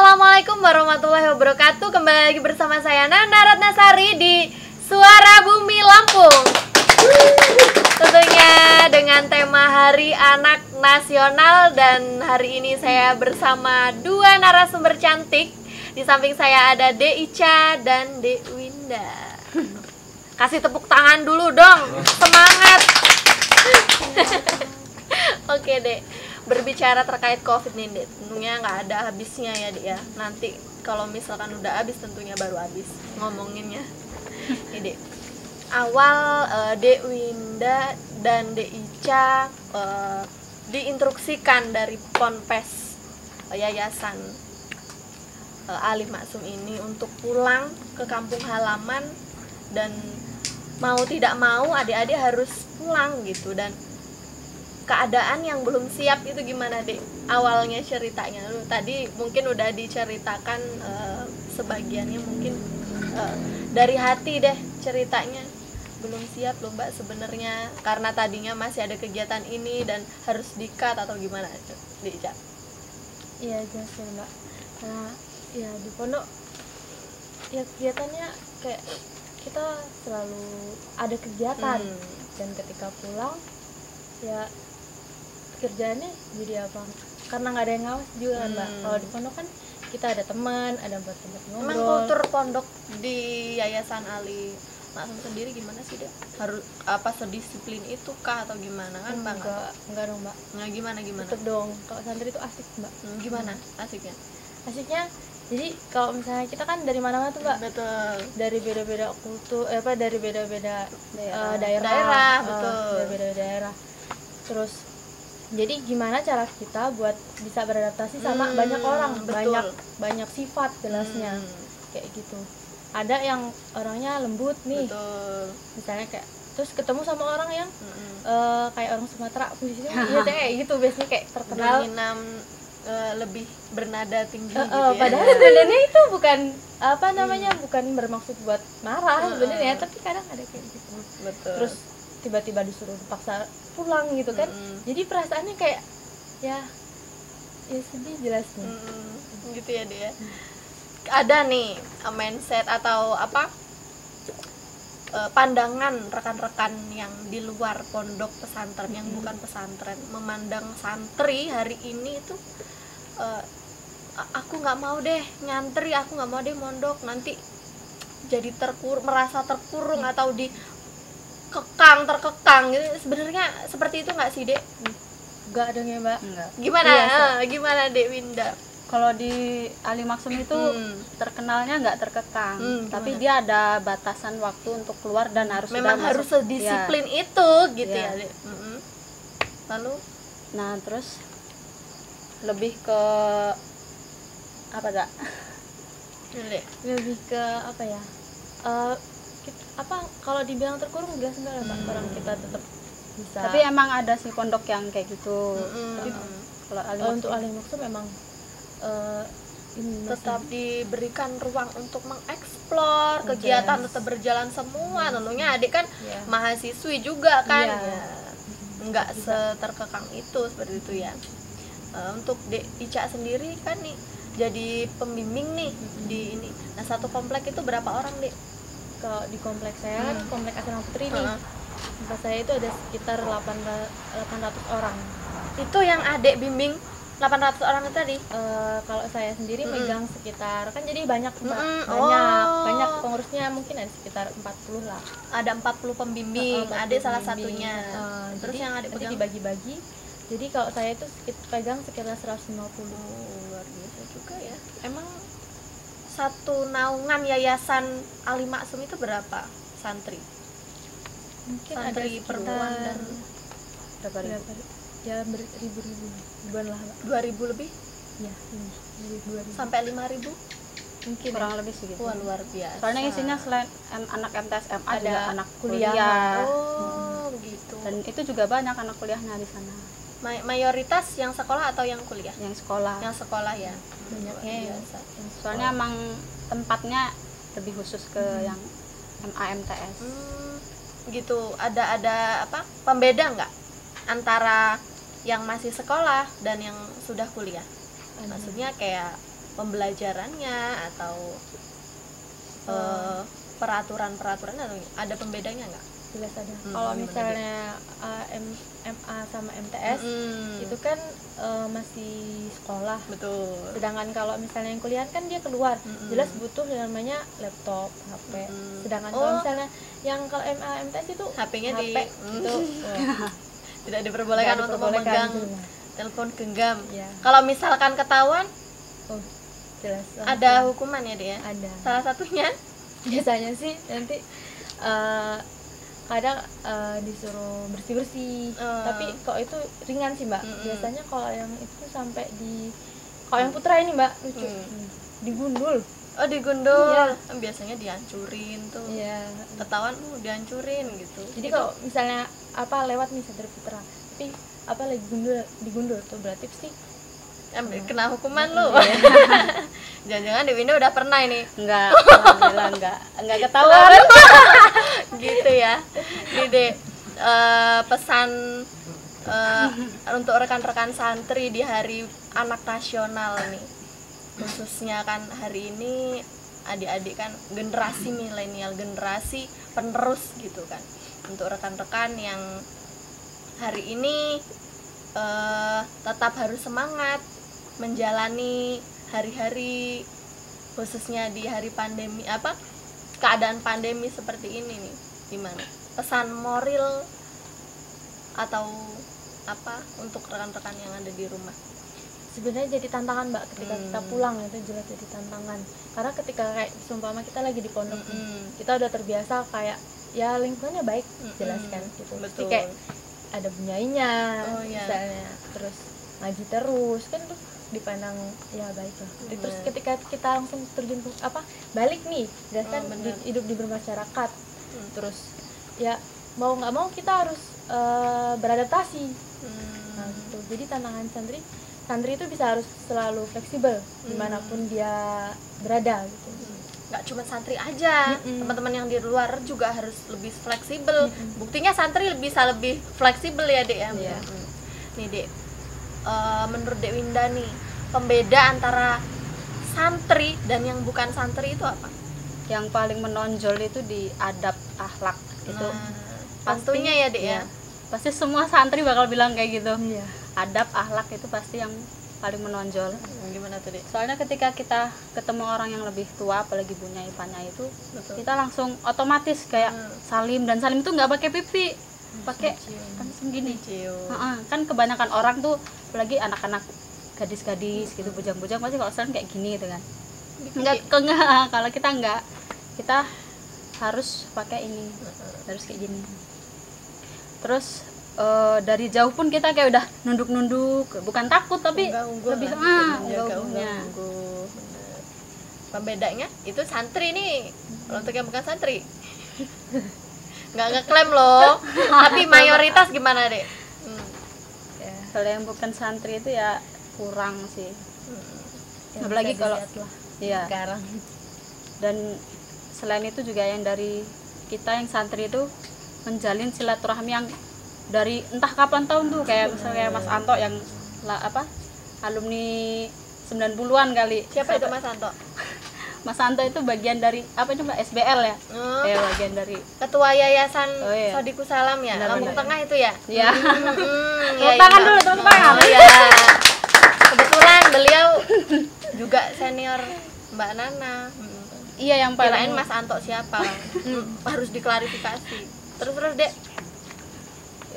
Assalamualaikum warahmatullahi wabarakatuh. Kembali lagi bersama saya Nanda Ratnasari di Suara Bumi Lampung. Tentunya dengan tema Hari Anak Nasional. Dan hari ini saya bersama dua narasumber cantik. Di samping saya ada De Ica dan De Winda. Kasih tepuk tangan dulu dong, semangat. Oke Dek, berbicara terkait COVID nih Dek, tentunya nggak ada habisnya ya Dek ya. Nanti kalau misalkan udah habis tentunya baru habis ngomonginnya. Nih Dek, awal Dek Winda dan Dek Ica diinstruksikan dari Ponpes Yayasan Alif Maksum ini untuk pulang ke kampung halaman, dan mau tidak mau adik-adik harus pulang gitu. Dan keadaan yang belum siap itu gimana Dek? Awalnya ceritanya lu tadi mungkin udah diceritakan sebagiannya, mungkin dari hati deh ceritanya. Belum siap loh Mbak sebenarnya, karena tadinya masih ada kegiatan ini dan harus di-cut atau gimana Dek Ica? Iya jelas ya Mbak, karena ya di pondok ya kegiatannya kayak kita selalu ada kegiatan, dan ketika pulang ya kerjaannya jadi apa, karena nggak ada yang ngawas juga kan Mbak. Kalau di pondok kan kita ada teman, ada tempat ngobrol. Emang kultur pondok di Yayasan Ali Maksum sendiri gimana sih Dek? Harus apa, sedisiplin itu kah atau gimana kan Mbak? Enggak dong Mbak. Nah gimana? Tetep dong, kalau santri itu asik Mbak. Gimana asiknya? Asiknya jadi kalau misalnya kita kan dari mana-mana tuh Mbak. Betul. Dari beda-beda kultur, dari beda-beda daerah. Betul. Dari beda daerah. Terus jadi gimana cara kita buat bisa beradaptasi sama banyak orang, betul. banyak sifat jelasnya, kayak gitu. Ada yang orangnya lembut nih, betul. Misalnya kayak terus ketemu sama orang yang kayak orang Sumatera, posisinya ya kayak gitu, biasanya kayak terkenal lebih bernada tinggi gitu ya. Padahal sebenarnya itu bukan apa namanya, bukan bermaksud buat marah sebenarnya, tapi kadang ada kayak gitu. Betul. Terus tiba-tiba disuruh paksa pulang gitu kan, jadi perasaannya kayak ya sedih jelasnya. Gitu ya dia. Ada nih mindset atau apa, pandangan rekan-rekan yang di luar pondok pesantren, yang bukan pesantren, memandang santri hari ini itu aku nggak mau deh nyantri, aku nggak mau deh mondok, nanti jadi merasa terkurung atau terkekang gitu. Sebenarnya seperti itu nggak sih Dek? Enggak dong ya Mbak. Enggak. Gimana? Gimana Dek Winda? Kalau di Ali Maksum itu terkenalnya nggak terkekang, tapi gimana? dia ada batasan waktu untuk keluar dan harus memang sudah harus masuk, sedisiplin itu gitu ya Dek. Lalu nah terus lebih ke apa Kak? Dek. Lebih ke apa ya, apa kalau dibilang terkurung enggak sebenarnya Mbak, orang kita tetap bisa. Tapi emang ada sih pondok yang kayak gitu. Kalau untuk Ali Maksum memang tetap diberikan ruang untuk mengeksplor, kegiatan tetap berjalan semua. Tentunya adik kan mahasiswi juga kan, nggak seterkekang itu seperti itu ya. Untuk Dek Ica sendiri kan nih jadi pembimbing nih di ini. Nah satu komplek itu berapa orang Dek? Kalau di kompleks saya kan komplek Asrama Putri nih, tempat saya itu ada sekitar 800 orang. Itu yang adik bimbing 800 orang itu tadi? Kalau saya sendiri megang sekitar, kan jadi banyak Mbak, banyak pengurusnya, mungkin ada sekitar 40 lah. Ada 40 pembimbing, adik salah satunya. Terus jadi yang adik nanti pegang dibagi-bagi. Jadi kalau saya itu pegang sekitar 150. Luar biasa juga ya. Emang satu naungan Yayasan Ali Maksum itu berapa santri? Mungkin Santri ada perempuan dan berapa ribu? ya ribuan lah Mbak. 2000 lebih? Ya, lebih 2000 Sampai 5000? mungkin Kurang lebih segitu. Wah luar biasa. Soalnya isinya selain anak MTSMA Ada juga anak kuliah. kuliah. Oh begitu. Dan itu juga banyak anak kuliahnya di sana. Mayoritas yang sekolah atau yang kuliah? Yang sekolah. Yang sekolah ya. banyaknya yang biasa. Soalnya emang tempatnya lebih khusus ke yang MAMTS. Gitu. Ada apa? Pembeda nggak antara yang masih sekolah dan yang sudah kuliah? Maksudnya kayak pembelajarannya atau peraturan-peraturan atau ada pembedanya nggak? Jelas ada. Kalau gimana misalnya MA sama MTS itu kan masih sekolah. Betul. Sedangkan kalau misalnya yang kuliah kan dia keluar, jelas butuh yang namanya laptop, HP. Sedangkan kalau misalnya yang kalau MA MTS itu HP-nya HP itu tidak diperbolehkan Nggak untuk diperbolehkan, memegang jelas. telepon genggam. Ya. Kalau misalkan ketahuan Oh, jelas. ada hukuman ya dia. Ada. Salah satunya Biasanya sih nanti kadang disuruh bersih-bersih. Tapi kok itu ringan sih, Mbak. Biasanya kalau yang itu sampai kalau yang putra ini, Mbak, lucu. Digundul. oh digundul. Iya. Biasanya dihancurin tuh. Iya. Ketahuan dihancurin gitu. Jadi kalau misalnya lewat nih Satria Putra, tapi lagi digundul tuh berarti pasti kena hukuman lu. Jangan-jangan Dewi udah pernah ini. Enggak, alhamdulillah enggak ketahuan. Gitu ya. Jadi pesan untuk rekan-rekan santri di Hari Anak Nasional nih, khususnya kan hari ini adik-adik kan generasi milenial, generasi penerus gitu kan. Untuk rekan-rekan yang hari ini tetap harus semangat menjalani hari-hari, khususnya di hari pandemi, keadaan pandemi seperti ini nih, gimana pesan moral atau apa untuk rekan-rekan yang ada di rumah? sebenarnya jadi tantangan, Mbak, ketika kita pulang itu jelas jadi tantangan. Karena ketika kayak seumpama kita lagi di pondok kita udah terbiasa kayak ya lingkungannya baik, jelas kan gitu. Mesti Betul. kayak ada bunyainya, Iya. misalnya terus ngaji terus kan tuh dipandang ya baik lah. Terus ketika kita langsung terjun ke balik nih, jelas kan hidup di bermasyarakat. Terus ya mau nggak mau kita harus beradaptasi. Nah, gitu. Jadi tantangan santri itu bisa harus selalu fleksibel dimanapun dia berada gitu. Nggak cuma santri aja, teman-teman yang di luar juga harus lebih fleksibel. Buktinya santri bisa lebih fleksibel ya, Dek ya. Iya. Nih, Dek, menurut Dek Winda nih, pembeda antara santri dan yang bukan santri itu apa? Yang paling menonjol itu di adab akhlak itu. Pastinya ya, Dek ya. Pasti semua santri bakal bilang kayak gitu. Iya. Adab akhlak itu pasti yang paling menonjol. Gimana tuh, Dek? Soalnya ketika kita ketemu orang yang lebih tua, apalagi bunyai panyai itu, Betul. kita langsung otomatis kayak salim, dan salim itu nggak pakai pipi, pakai langsung gini. Kan kebanyakan orang tuh, apalagi anak-anak gadis-gadis gitu, bujang-bujang pasti kalau salim kayak gini gitu kan. Enggak, kalau kita enggak, kita harus pakai ini, harus kayak gini. Terus dari jauh pun kita kayak udah nunduk-nunduk, bukan takut tapi lebih unggah-unggahnya. Pembedanya itu santri nih. Kalau untuk yang bukan santri nggak ngeklaim loh, tapi mayoritas gimana, Dek? Ya, kalau yang bukan santri itu ya kurang sih. Apalagi kalau iya. Sekarang Dan selain itu juga yang dari kita yang santri itu menjalin silaturahmi yang dari entah kapan tahun tuh, kayak misalnya Mas Anto yang alumni 90-an kali. Siapa itu Mas Anto? Mas Anto itu bagian dari SBL ya. Ya, bagian dari Ketua Yayasan iya. Sodikus Salam ya, Benar, Lampung benar. Tengah itu ya. Iya. Iya, tangan iya. dulu, tepuk tangan. Oh, iya. Kebetulan beliau juga senior Mbak Nana. Iya, yang paling Kirain Mas Anto siapa? Harus diklarifikasi. Terus Dek.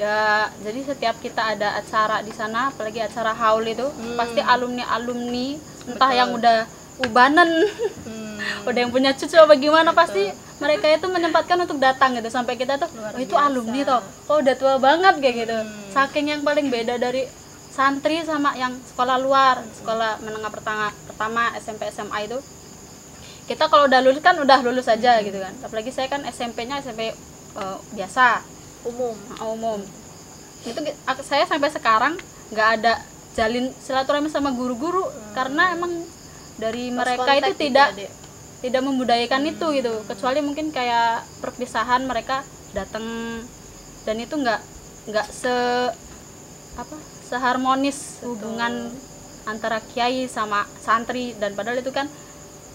Ya, jadi setiap kita ada acara di sana, apalagi acara haul itu, pasti alumni entah Betul. yang udah ubanan, udah yang punya cucu apa gimana, pasti mereka itu menyempatkan untuk datang gitu, sampai kita tuh, oh itu alumni toh, kok udah tua banget kayak gitu. Saking yang paling beda dari santri sama yang sekolah luar, sekolah menengah pertama SMP SMA itu, kita kalau udah lulus aja gitu kan. Apalagi saya kan SMP-nya SMP biasa, umum. Itu saya sampai sekarang nggak ada jalin silaturahmi sama guru-guru, karena emang dari mereka itu tidak membudayakan itu gitu. Kecuali mungkin kayak perpisahan mereka datang, dan itu nggak seharmonis hubungan antara kiai sama santri, dan padahal itu kan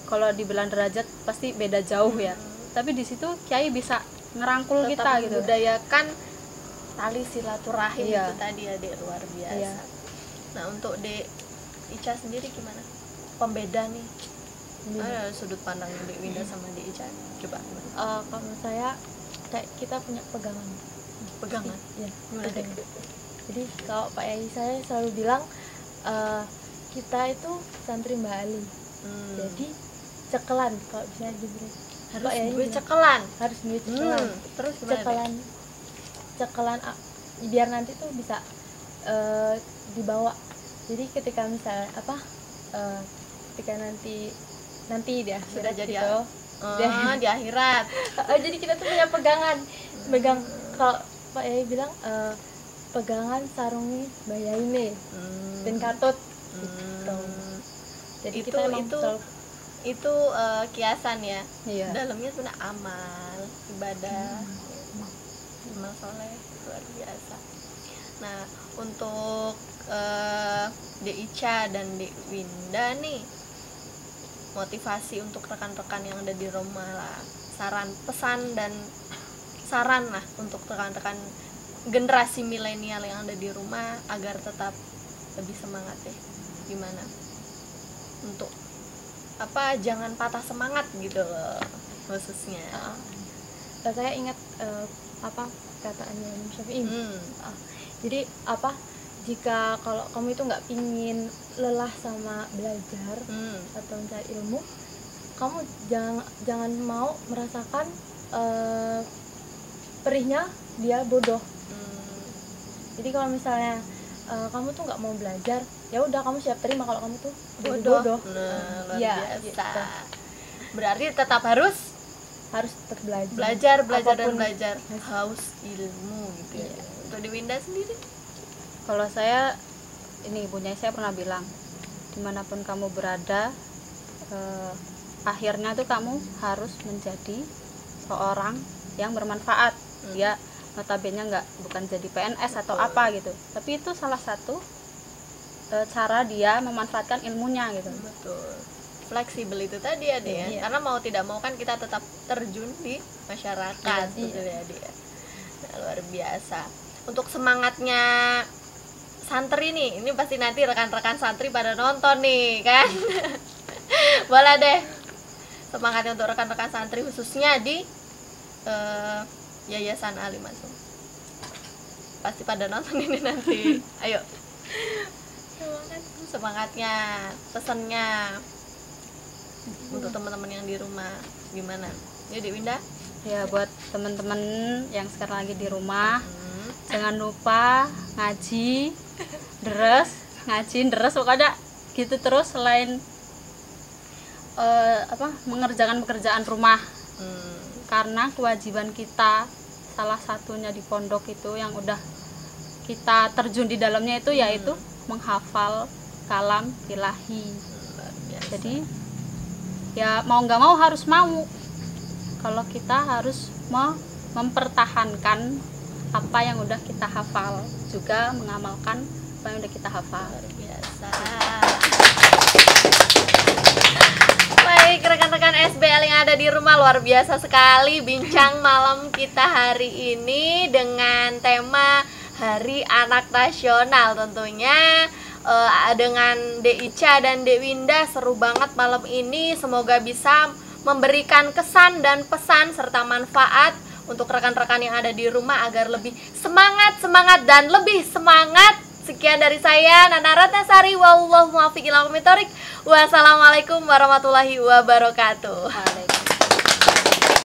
kalau dibilang derajat pasti beda jauh ya. Tapi di situ kiai bisa ngerangkul tetap kita gitu. membudayakan tali silaturahim Iya. itu tadi ya, Dek, luar biasa. Iya. Nah, untuk Dek Ica sendiri gimana? Pembeda nih. Sudut pandang Dek Winda sama Dek Ica. Coba gimana? Kalau menurut saya kayak kita punya pegangan. Pegangan. Ya, Gimana, Dek? pegangan. Jadi kalau Pak Yai saya selalu bilang kita itu santri Mbak Ali. Jadi cekelan kalau bisa dibilang. Harus Pak Yai duit bilang, cekelan. harus duit cekelan. Terus gimana, Dek? Cekelan biar nanti tuh bisa dibawa. Jadi ketika misalnya ketika nanti dia Sudah jadi gitu, di akhirat. jadi kita tuh punya pegangan, pegang. Kalau Pak Yai bilang pegangan sarungi bayaine dan katut gitu. Jadi Itu- kita emang itu- selalu Itu kiasan ya. Iya. Dalamnya sebenarnya amal, ibadah, amal soleh, luar biasa. Nah, untuk Dek Ica dan Dek Winda nih, motivasi untuk rekan-rekan yang ada di rumah lah, pesan dan saran lah untuk rekan-rekan generasi milenial yang ada di rumah agar tetap lebih semangat deh. Gimana? Untuk jangan patah semangat gitu loh, khususnya. saya ingat kataannya Imam Syafi'i. Jadi jika kalau kamu itu nggak pingin lelah sama belajar atau mencari ilmu, kamu jangan mau merasakan perihnya dia bodoh. Jadi kalau misalnya kamu tuh nggak mau belajar, ya udah kamu siap terima kalau kamu tuh jadi bodoh. Nah, luar Iya, biasa. gitu. Berarti tetap harus Tetap belajar dan Apapun. belajar, haus ilmu gitu ya. Untuk di Winda sendiri? Kalau saya, ini ibunya saya pernah bilang, dimanapun kamu berada, akhirnya tuh kamu harus menjadi seorang yang bermanfaat. Dia notabene bukan jadi PNS atau apa gitu, tapi itu salah satu cara dia memanfaatkan ilmunya gitu. Betul. Fleksibel itu tadi ya, Dek, ya. Iya. Karena mau tidak mau kan kita tetap terjun di masyarakat, Iya. betul ya, Dek. Nah, luar biasa. Untuk semangatnya santri nih, ini pasti nanti rekan-rekan santri pada nonton nih kan. Boleh deh, semangatnya untuk rekan-rekan santri khususnya di Yayasan Ali Masum. Pasti pada nonton ini nanti. Ayo, semangatnya, pesannya untuk teman-teman yang di rumah gimana? Jadi Winda? Ya, buat teman-teman yang sekarang lagi di rumah, jangan lupa ngaji deres pokoknya gitu terus, selain mengerjakan pekerjaan rumah. Karena kewajiban kita salah satunya di pondok itu yang udah kita terjun di dalamnya itu yaitu menghafal kalam ilahi. Jadi ya mau nggak mau harus mau, kalau kita harus mempertahankan apa yang udah kita hafal, juga mengamalkan apa yang udah kita hafal. Luar biasa. Baik, rekan-rekan SBL yang ada di rumah, luar biasa sekali bincang malam kita hari ini dengan tema Hari Anak Nasional tentunya. Dengan Dek Ica dan Dek Winda, seru banget malam ini. Semoga bisa memberikan kesan dan pesan serta manfaat untuk rekan-rekan yang ada di rumah agar lebih semangat dan lebih semangat. Sekian dari saya, Nana Ratnasari. Wallahu muwaffiq ila aqwamit thoriq. Wassalamualaikum warahmatullahi wabarakatuh. Waalaikumsalam.